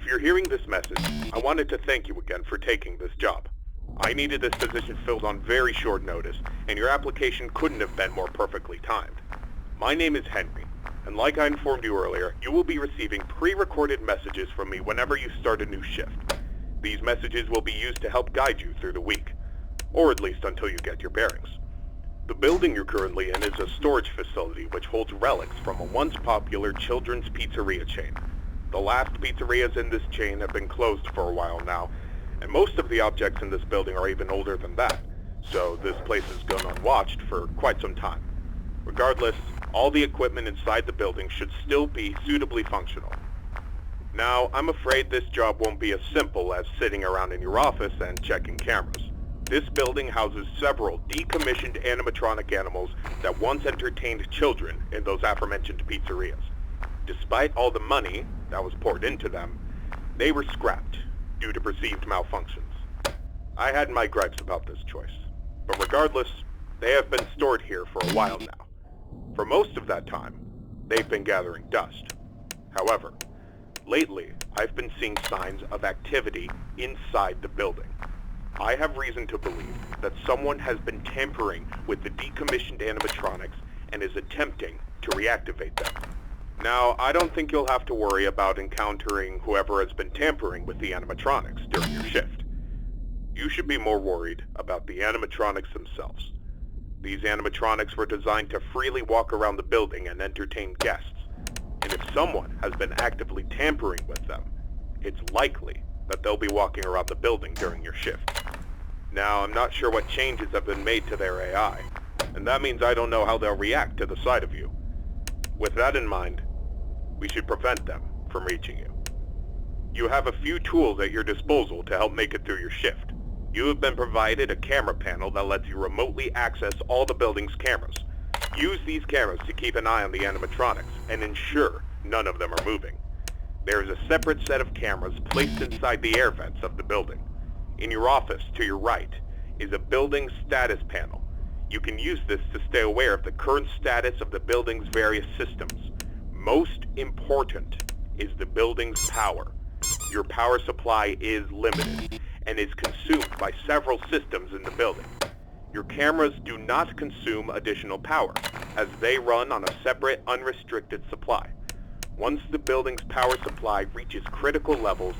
you're hearing this message, I wanted to thank you again for taking this job. I needed this position filled on very short notice, and your application couldn't have been more perfectly timed. My name is Henry, and like I informed you earlier, you will be receiving pre-recorded messages from me whenever you start a new shift. These messages will be used to help guide you through the week, or at least until you get your bearings. The building you're currently in is a storage facility which holds relics from a once popular children's pizzeria chain. The last pizzerias in this chain have been closed for a while now, and most of the objects in this building are even older than that, so this place has gone unwatched for quite some time. Regardless, all the equipment inside the building should still be suitably functional. Now, I'm afraid this job won't be as simple as sitting around in your office and checking cameras. This building houses several decommissioned animatronic animals that once entertained children in those aforementioned pizzerias. Despite all the money that was poured into them, they were scrapped due to perceived malfunctions. I had my gripes about this choice, but regardless, they have been stored here for a while now. For most of that time, they've been gathering dust. However, lately, I've been seeing signs of activity inside the building. I have reason to believe that someone has been tampering with the decommissioned animatronics and is attempting to reactivate them. Now, I don't think you'll have to worry about encountering whoever has been tampering with the animatronics during your shift. You should be more worried about the animatronics themselves. These animatronics were designed to freely walk around the building and entertain guests, and if someone has been actively tampering with them, it's likely that they'll be walking around the building during your shift. Now, I'm not sure what changes have been made to their AI, and that means I don't know how they'll react to the sight of you. With that in mind, we should prevent them from reaching you. You have a few tools at your disposal to help make it through your shift. You have been provided a camera panel that lets you remotely access all the building's cameras. Use these cameras to keep an eye on the animatronics and ensure none of them are moving. There is a separate set of cameras placed inside the air vents of the building. In your office, to your right, is a building status panel. You can use this to stay aware of the current status of the building's various systems. Most important is the building's power. Your power supply is limited and is consumed by several systems in the building. Your cameras do not consume additional power, as they run on a separate, unrestricted supply. Once the building's power supply reaches critical levels,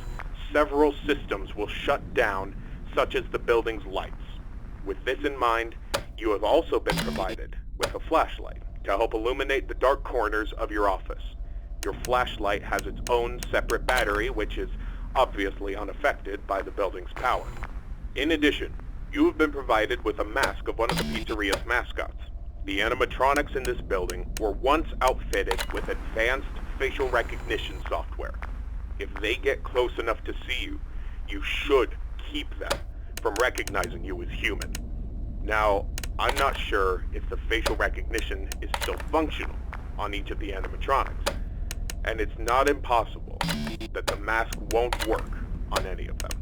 several systems will shut down, such as the building's lights. With this in mind, you have also been provided with a flashlight to help illuminate the dark corners of your office. Your flashlight has its own separate battery, which is obviously unaffected by the building's power. In addition, you have been provided with a mask of one of the pizzeria's mascots. The animatronics in this building were once outfitted with advanced facial recognition software. If they get close enough to see you, you should keep them from recognizing you as human. Now, I'm not sure if the facial recognition is still functional on each of the animatronics, and it's not impossible that the mask won't work on any of them.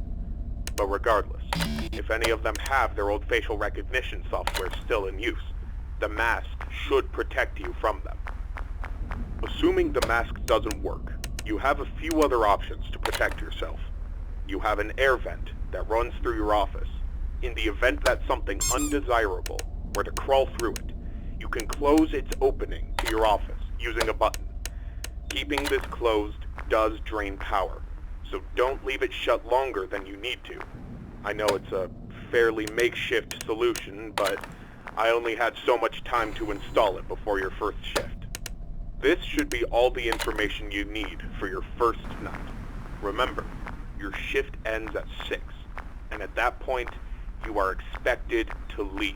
But regardless, if any of them have their old facial recognition software still in use, the mask should protect you from them. Assuming the mask doesn't work, you have a few other options to protect yourself. You have an air vent that runs through your office. In the event that something undesirable were to crawl through it, you can close its opening to your office using a button. Keeping this closed does drain power, so don't leave it shut longer than you need to. I know it's a fairly makeshift solution, but I only had so much time to install it before your first shift. This should be all the information you need for your first night. Remember, your shift ends at 6, and at that point, you are expected to leave.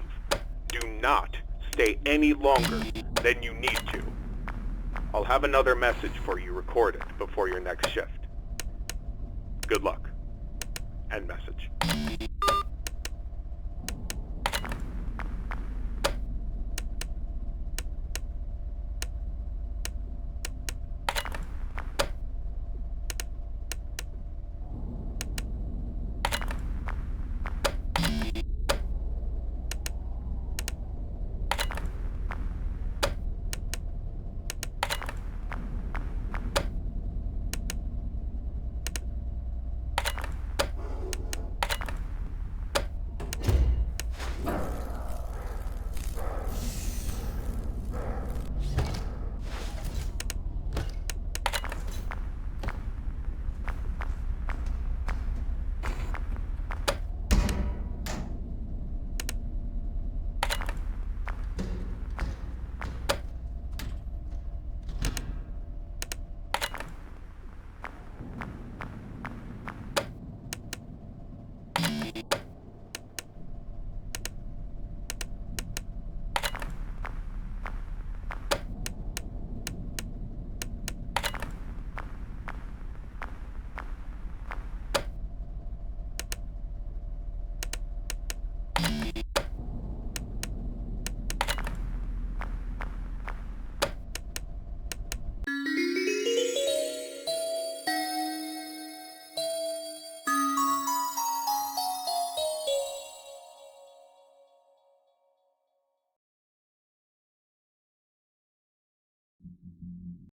Do not stay any longer than you need to. I'll have another message for you recorded before your next shift. Good luck. End message.